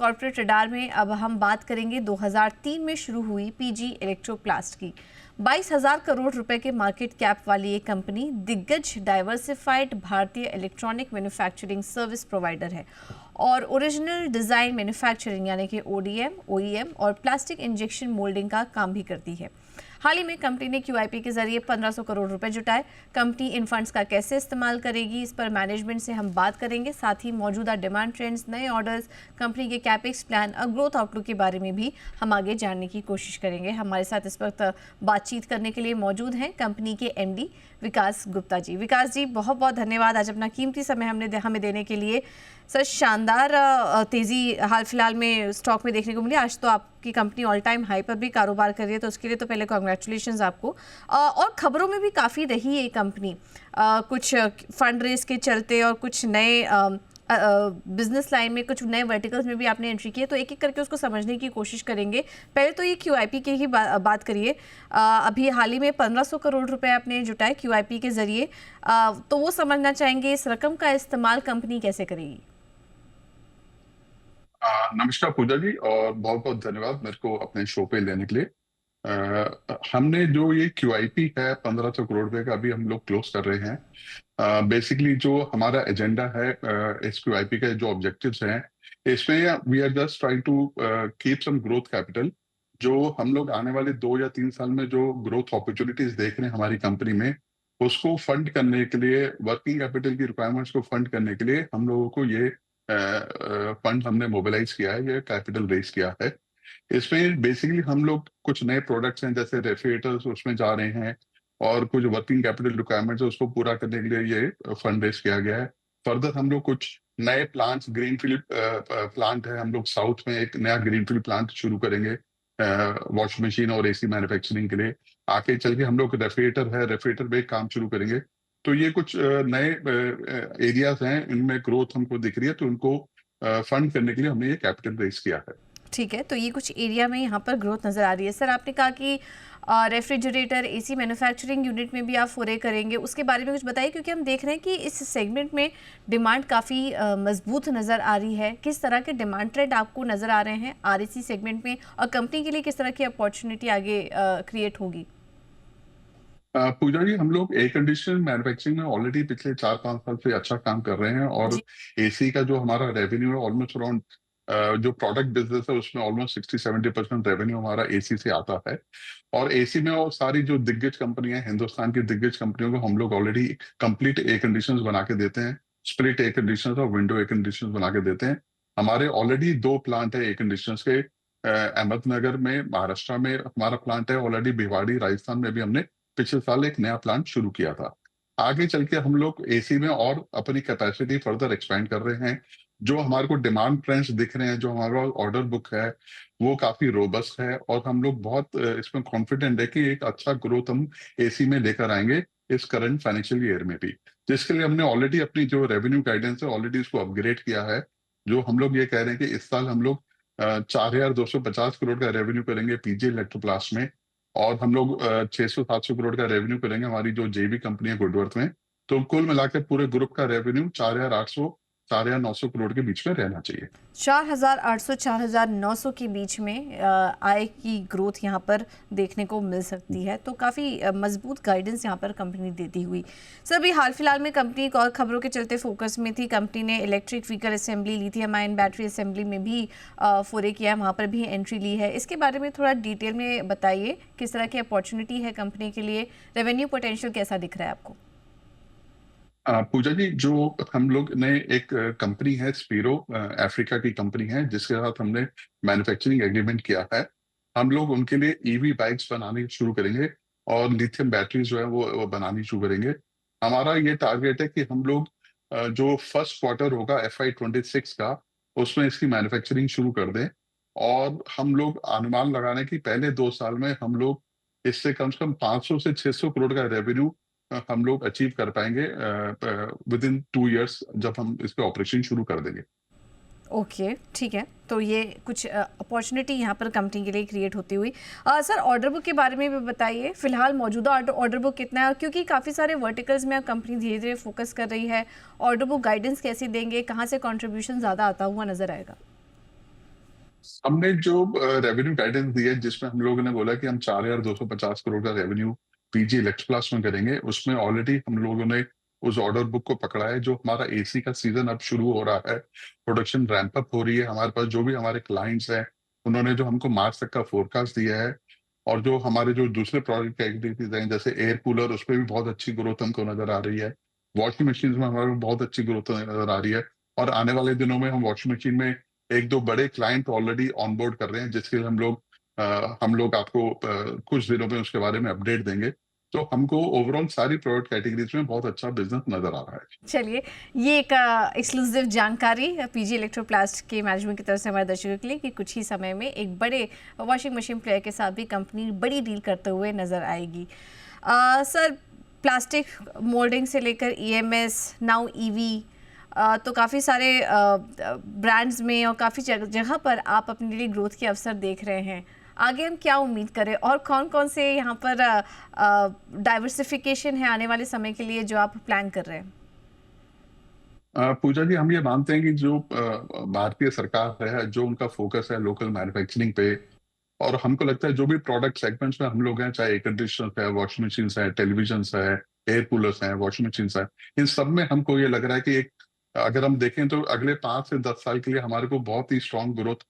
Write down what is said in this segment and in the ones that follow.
Corporate radar में अब हम बात करेंगे 2003 में शुरू हुई पीजी इलेक्ट्रोप्लास्ट की। 22,000 करोड़ रुपए के मार्केट कैप वाली ये कंपनी दिग्गज डाइवर्सिफाइड भारतीय इलेक्ट्रॉनिक मैन्युफैक्चरिंग सर्विस प्रोवाइडर है और ओरिजिनल डिज़ाइन मैन्युफैक्चरिंग यानी कि ओडीएम, ओईएम और प्लास्टिक इंजेक्शन मोल्डिंग का काम भी करती है। हाल ही में कंपनी ने क्यूआईपी के जरिए 1500 करोड़ रुपए जुटाए। कंपनी इन फंड्स का कैसे इस्तेमाल करेगी, इस पर मैनेजमेंट से हम बात करेंगे। साथ ही मौजूदा डिमांड ट्रेंड्स, नए ऑर्डर्स, कंपनी के कैपेक्स प्लान और ग्रोथ आउटलुक के बारे में भी हम आगे जानने की कोशिश करेंगे। हमारे साथ इस वक्त बातचीत करने के लिए मौजूद हैं कंपनी के एमडी विकास गुप्ता जी। विकास जी, बहुत बहुत धन्यवाद आज अपना कीमती समय हमें देने के लिए। सर, शानदार तेज़ी हाल फिलहाल में स्टॉक में देखने को मिली। आज तो आपकी कंपनी ऑल टाइम हाई पर भी कारोबार कर रही है, तो उसके लिए तो पहले कांग्रेचुलेशंस आपको। और खबरों में भी काफ़ी रही है ये कंपनी, कुछ फंड रेस के चलते और कुछ नए बिजनेस लाइन में, कुछ नए वर्टिकल्स में भी आपने एंट्री की है, तो एक एक करके उसको समझने की कोशिश करेंगे। पहले तो ये क्यूआईपी की ही बात करिए। अभी हाल ही में 1500 करोड़ रुपए आपने जुटाए क्यूआईपी के जरिए, तो वो समझना चाहेंगे इस रकम का इस्तेमाल कंपनी कैसे करेगी। नमस्कार पूजा जी, और बहुत बहुत धन्यवाद मेरे को अपने शो पे लेने के लिए। हमने जो ये क्यूआईपी है 1500 करोड़ रुपए का अभी हम लोग क्लोज कर रहे हैं। बेसिकली जो हमारा एजेंडा है, इस क्यूआईपी के जो ऑब्जेक्टिव्स हैं, इसमें we are just trying to keep some growth capital. जो हम लोग आने वाले 2 या 3 साल में जो ग्रोथ अपॉर्चुनिटीज देख रहे हैं हमारी कंपनी में, उसको फंड करने के लिए, वर्किंग कैपिटल की रिक्वायरमेंट्स को फंड करने के लिए हम लोगों को ये फंड हमने मोबिलाइज किया है, ये कैपिटल रेज किया है। इसमें बेसिकली हम लोग कुछ नए प्रोडक्ट्स हैं जैसे रेफ्रिजरेटर्स उसमें जा रहे हैं, और कुछ वर्किंग कैपिटल रिक्वायरमेंट्स है उसको पूरा करने के लिए ये फंड रेज किया गया है। फर्दर हम लोग कुछ नए प्लांट्स, ग्रीनफील्ड प्लांट है, हम लोग साउथ में एक नया ग्रीनफील्ड प्लांट शुरू करेंगे वॉशिंग मशीन और एसी मैन्युफैक्चरिंग के लिए। आगे चल के हम लोग रेफ्रिजरेटर में एक काम शुरू करेंगे। तो ये कुछ नए एरियाज हैं, इनमें ग्रोथ हमको दिख रही है, तो उनको फंड करने के लिए हमने ये कैपिटल रेज किया है। ठीक है, तो ये कुछ एरिया में यहाँ पर ग्रोथ नज़र आ रही है। सर, आपने कहा कि रेफ्रिजरेटर, एसी मैन्युफैक्चरिंग यूनिट में भी आप फोरे करेंगे, उसके बारे में कुछ बताइए, क्योंकि हम देख रहे हैं कि इस सेगमेंट में डिमांड काफ़ी मजबूत नज़र आ रही है। किस तरह के डिमांड ट्रेंड आपको नज़र आ रहे हैं आरएसी सेगमेंट में, और कंपनी के लिए किस तरह की अपॉर्चुनिटी आगे क्रिएट होगी। पूजा जी, हम लोग एयर कंडीशनर मैन्युफैक्चरिंग में ऑलरेडी पिछले 4-5 साल से अच्छा काम कर रहे हैं, और एसी का जो हमारा रेवेन्यू है ऑलमोस्ट अराउंड, जो प्रोडक्ट बिजनेस है उसमें ऑलमोस्ट 60-70% रेवेन्यू हमारा एसी से आता है। और एसी में और सारी जो दिग्गज कंपनियां, हिंदुस्तान की दिग्गज कंपनियों को हम लोग ऑलरेडी कंप्लीट एयर कंडीशनर्स बना के देते हैं, स्प्लिट एयर कंडीशनर्स और विंडो एयर कंडीशनर्स बना के देते हैं। हमारे ऑलरेडी 2 प्लांट है एयर कंडीशनर्स के, अहमदनगर में महाराष्ट्र में हमारा प्लांट है ऑलरेडी, भिवाड़ी राजस्थान में भी हमने पिछले साल एक नया प्लांट शुरू किया था। आगे चल के हम लोग एसी में और अपनी कैपेसिटी फर्दर एक्सपेंड कर रहे हैं। जो हमारे को डिमांड ट्रेंड्स दिख रहे हैं, जो हमारा ऑर्डर बुक है वो काफी रोबस्ट है, और हम लोग बहुत इसमें कॉन्फिडेंट है कि एक अच्छा ग्रोथ हम एसी में लेकर आएंगे इस करंट फाइनेंशियल ईयर में भी, जिसके लिए हमने ऑलरेडी अपनी जो रेवेन्यू गाइडेंस है ऑलरेडी उसको अपग्रेड किया है। जो हम लोग ये कह रहे हैं कि इस साल हम लोग 4,250 करोड़ का रेवेन्यू करेंगे पीजी इलेक्ट्रोप्लास्ट में, और हम लोग 600-700 करोड़ का रेवेन्यू करेंगे हमारी जो जेवी कंपनी है गुडवर्थ में। तो कुल मिलाकर पूरे ग्रुप का रेवेन्यू 4,800 4,900 करोड़ के बीच में रहना चाहिए। 4,800 4,900 के बीच में आय की ग्रोथ यहाँ पर देखने को मिल सकती है, तो काफ़ी मजबूत गाइडेंस यहाँ पर कंपनी देती हुई। सर, अभी हाल फिलहाल में कंपनी एक और खबरों के चलते फोकस में थी। कंपनी ने electric vehicle assembly, lithium ion battery assembly में भी फोरे किया है, वहाँ पर भी एंट्री ली है। इसके बारे में थोड़ा डिटेल में बताइए, किस तरह की अपॉर्चुनिटी है कंपनी के लिए, रेवेन्यू पोटेंशियल कैसा दिख रहा है आपको। पूजा जी, जो हम लोग ने एक कंपनी है स्पीरो, अफ्रीका की कंपनी है, जिसके साथ हमने मैन्युफैक्चरिंग एग्रीमेंट किया है। हम लोग उनके लिए ईवी बाइक्स बनानी शुरू करेंगे, और लिथियम बैटरीज जो है वो बनानी शुरू करेंगे। हमारा ये टारगेट है कि हम लोग जो फर्स्ट क्वार्टर होगा FY 26 का, उसमें इसकी मैन्युफैक्चरिंग शुरू कर दें, और हम लोग अनुमान लगाने की पहले 2 साल में हम लोग इससे कम 500 से 600 करोड़ का रेवेन्यू हम लोग अचीव कर पाएंगे विद इन 2 इयर्स, जब हम इस पे ऑपरेशन शुरू कर देंगे। ओके, ठीक है, तो ये कुछ अपॉर्चुनिटी यहाँ पर कंपनी के लिए क्रिएट होती हुई। सर, ऑर्डर बुक के बारे में भी बताइए, फिलहाल मौजूदा ऑर्डर बुक कितना है, क्योंकि काफ़ी सारे वर्टिकल्स में अब कंपनी धीरे धीरे फोकस कर रही है। ऑर्डर बुक गाइडेंस कैसी देंगे, कहाँ से कंट्रीब्यूशन ज़्यादा आता हुआ नजर आएगा। हमने जो रेवेन्यू गाइडेंस दी है, जिसमें हम लोगों ने बोला कि हम 4,250 करोड़ का रेवेन्यू पीजी इलेक्ट्रोप्लास्ट में करेंगे, उसमें ऑलरेडी हम लोगों ने उस ऑर्डर बुक को पकड़ा है। जो हमारा एसी का सीजन अब शुरू हो रहा है, प्रोडक्शन रैंप अप हो रही है। हमारे पास जो भी हमारे क्लाइंट्स हैं, उन्होंने जो हमको मार्च तक का फोरकास्ट दिया है, और जो हमारे जो दूसरे प्रोडक्ट कैटेगरीज हैं, जैसे एयर कूलर, उसमें भी बहुत अच्छी ग्रोथ हमको नजर आ रही है। वॉशिंग मशीन में हमारे को बहुत अच्छी ग्रोथ नजर आ रही है, और आने वाले दिनों में हम वॉशिंग मशीन में एक दो बड़े क्लाइंट ऑलरेडी ऑनबोर्ड कर रहे हैं, जिसके लिए हम लोग आपको कुछ दिनों में उसके बारे में अपडेट देंगे। तो हमको ओवरऑल सारी प्रोडक्ट कैटेगरीज में बहुत अच्छा बिजनेस नजर आ रहा है। चलिए, ये एक एक्सक्लूसिव जानकारी पीजी इलेक्ट्रोप्लास्ट के मैनेजमेंट की तरफ से हमारे दर्शकों के लिए कि कुछ ही समय में एक बड़े वॉशिंग मशीन प्लेयर के साथ भी कंपनी बड़ी डील करते हुए नजर आएगी। सर, प्लास्टिक मोल्डिंग से लेकर ईएमएस, नाउ ईवी, तो काफ़ी सारे ब्रांड्स में और काफ़ी जगह पर आप अपने लिए ग्रोथ के अवसर देख रहे हैं। आगे हम क्या उम्मीद करें, और कौन कौन से यहाँ पर डाइवर्सिफिकेशन है आने वाले समय के लिए जो आप प्लान कर रहे हैं? पूजा जी, हम ये मानते हैं कि जो भारतीय सरकार है, जो उनका फोकस है लोकल मैन्युफैक्चरिंग पे, और हमको लगता है जो भी प्रोडक्ट सेगमेंट्स में हम लोग हैं, चाहे एयर कंडीशनर है, वॉशिंग मशीन है, टेलीविजन है, एयर कूलर्स हैं, वॉशिंग मशीन है, इन सब में हमको ये लग रहा है कि एक, अगर हम देखें तो अगले 5 से 10 साल के लिए हमारे को बहुत ही स्ट्रांग ग्रोथ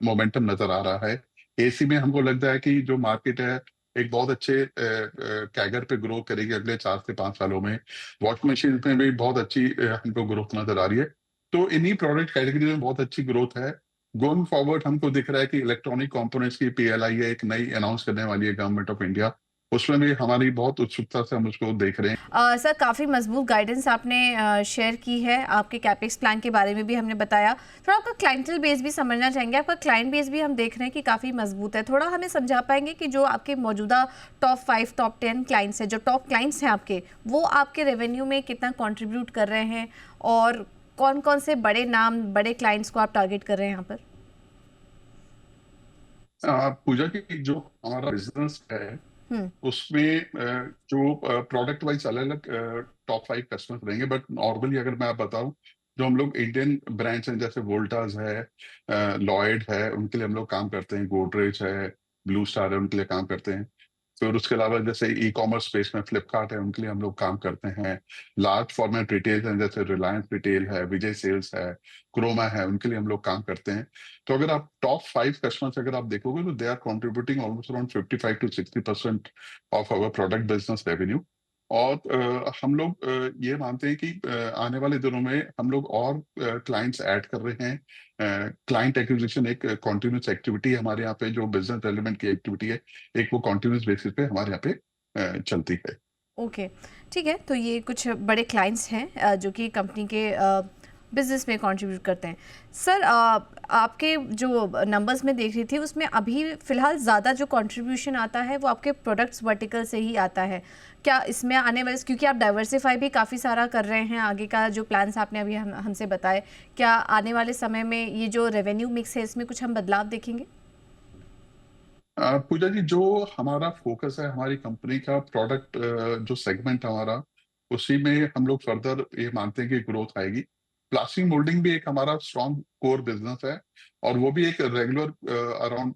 मोमेंटम नजर आ रहा है। एसी में हमको लगता है कि जो मार्केट है, एक बहुत अच्छे कैगर पे ग्रो करेगी अगले 4 से 5 सालों में। वॉशिंग मशीन में भी बहुत अच्छी हमको ग्रोथ नजर आ रही है। तो इन्हीं प्रोडक्ट कैटेगरी में बहुत अच्छी ग्रोथ है। गोइंग फॉरवर्ड हमको दिख रहा है कि इलेक्ट्रॉनिक कंपोनेंट्स की पीएलआई है, एक नई अनाउंस करने वाली है गवर्नमेंट ऑफ इंडिया। उसमें भी हमारी बहुत उत्सुकता से हम उसको देख रहे हैं। सर, काफ़ी मजबूत गाइडेंस आपने शेयर की है। आपके कैपेक्स प्लान के बारे में भी हमने बताया। थोड़ा आपका क्लाइंटल बेस भी समझना चाहेंगे। आपका क्लाइंट बेस भी हम देख रहे हैं कि काफ़ी मजबूत है। थोड़ा हमें समझा पाएंगे कि जो आपके मौजूदा टॉप 5 टॉप 10 क्लाइंट्स हैं, जो टॉप क्लाइंट्स हैं आपके, वो आपके रेवेन्यू में कितना कंट्रीब्यूट कर रहे हैं, और कौन कौन से बड़े नाम, बड़े क्लाइंट्स को आप टारगेट कर रहे हैं यहाँ पर? पूजा की जो हमारा बिजनेस है, हम्म। उसमें जो प्रोडक्ट वाइज अलग अलग टॉप 5 कस्टमर्स रहेंगे, बट नॉर्मली अगर मैं आप बताऊं, जो हम लोग इंडियन ब्रांड्स हैं, जैसे वोल्टास है, लॉयड है, उनके लिए हम लोग काम करते हैं। गोदरेज है, ब्लू स्टार है, उनके लिए काम करते हैं। फिर उसके अलावा जैसे ई कॉमर्स स्पेस में फ्लिपकार्ट है, उनके लिए हम लोग काम करते हैं। लार्ज फॉर्मेट रिटेल है, जैसे रिलायंस रिटेल है, विजय सेल्स है, क्रोमा है, उनके लिए हम लोग काम करते हैं। तो अगर आप टॉप 5 कस्टमर्स अगर आप देखोगे, तो they are contributing almost around 55 to 60% of our product business revenue. और हम लोग ये मानते हैं कि आने वाले दिनों में हम लोग और क्लाइंट्स ऐड कर रहे हैं। क्लाइंट एक्विजिशन एक कॉन्टिन्यूस एक्टिविटी है हमारे यहाँ पे, जो बिजनेस डेवलपमेंट की एक्टिविटी है, एक वो कॉन्टिन्यूस बेसिस पे हमारे यहाँ पे चलती है। ओके, ठीक है। तो ये कुछ बड़े क्लाइंट्स हैं जो कि कंपनी के बिजनेस में कंट्रीब्यूट करते हैं। सर, आपके जो नंबर्स में देख रही थी, उसमें अभी फ़िलहाल ज़्यादा जो कंट्रीब्यूशन आता है वो आपके प्रोडक्ट्स वर्टिकल से ही आता है। क्या इसमें आने वाले, क्योंकि आप डाइवर्सिफाई भी काफ़ी सारा कर रहे हैं, आगे का जो प्लान्स आपने अभी हमसे बताए, क्या आने वाले समय में ये जो रेवेन्यू मिक्स है इसमें कुछ हम बदलाव देखेंगे? पूजा जी, जो हमारा फोकस है हमारी कंपनी का प्रोडक्ट, जो सेगमेंट हमारा, उसी में हम लोग फर्दर ये मानते हैं कि ग्रोथ आएगी। प्लास्टिक मोल्डिंग भी एक हमारा स्ट्रॉन्ग कोर बिजनेस है, और वो भी एक रेगुलर अराउंड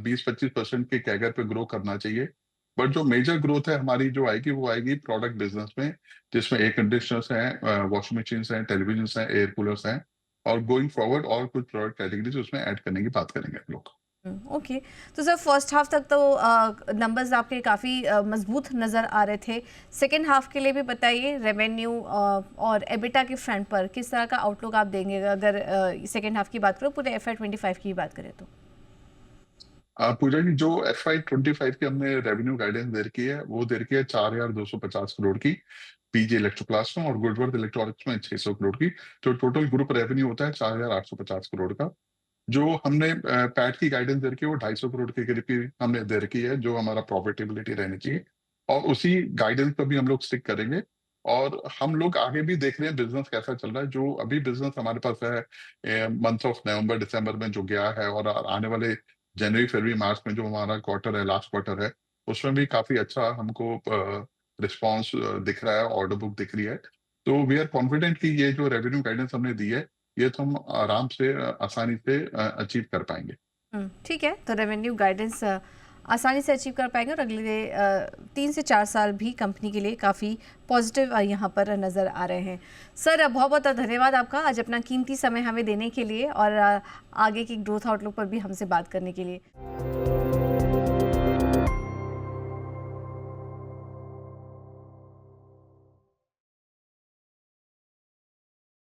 20-25% के कैगर पे ग्रो करना चाहिए। बट जो मेजर ग्रोथ है हमारी जो आएगी, वो आएगी प्रोडक्ट बिजनेस में, जिसमें एयर कंडीशनर्स हैं, वॉशिंग मशीन हैं, टेलीविजन हैं, एयर कूलर्स हैं, और गोइंग फॉरवर्ड और कुछ प्रोडक्ट कैटेगरीज उसमें ऐड करने की बात करेंगे हम लोग। ओके। तो सर, फर्स्ट हाफ तक तो नंबर्स आपके काफ़ी मजबूत नज़र आ रहे थे। सेकेंड हाफ के लिए भी बताइए, रेवेन्यू और एबिटा के फ्रंट पर किस तरह का आउटलुक आप देंगे, अगर सेकेंड हाफ की बात करो, पूरे FY 25 की बात करें तो? पूजा जी, जो FY 25 की हमने रेवेन्यू गाइडेंस दे रखी है, वो दे रखी है 4,250 करोड़ की पीजी इलेक्ट्रोप्लास्ट में, और गुडवर्थ इलेक्ट्रॉनिक्स में 600 करोड़ की। तो टोटल ग्रुप रेवेन्यू होता है 4,850 करोड़ का। जो हमने पैट की गाइडेंस दे रखी है, वो 250 करोड़ के करीब की हमने दे रखी है, जो हमारा प्रॉफिटेबिलिटी रहनी चाहिए। और उसी गाइडेंस पर भी हम लोग स्टिक करेंगे। और हम लोग आगे भी देख रहे हैं बिजनेस कैसा चल रहा है। जो अभी बिजनेस हमारे पास है मंथ ऑफ नवंबर दिसंबर में जो गया है, और आने वाले जनवरी फरवरी मार्च में जो हमारा क्वार्टर है, लास्ट क्वार्टर है, उसमें भी काफी अच्छा हमको रिस्पॉन्स दिख रहा है, ऑर्डर बुक दिख रही है। तो वी आर कॉन्फिडेंट कि ये जो रेवेन्यू गाइडेंस हमने दी है, ये तो हम आराम से आसानी से अचीव कर पाएंगे। ठीक है, तो रेवेन्यू गाइडेंस आसानी से अचीव कर पाएंगे और अगले 3 से 4 साल भी कंपनी के लिए काफ़ी पॉजिटिव यहाँ पर नज़र आ रहे हैं। सर बहुत बहुत धन्यवाद आपका आज अपना कीमती समय हमें देने के लिए और आगे की ग्रोथ आउटलुक पर भी हमसे बात करने के लिए।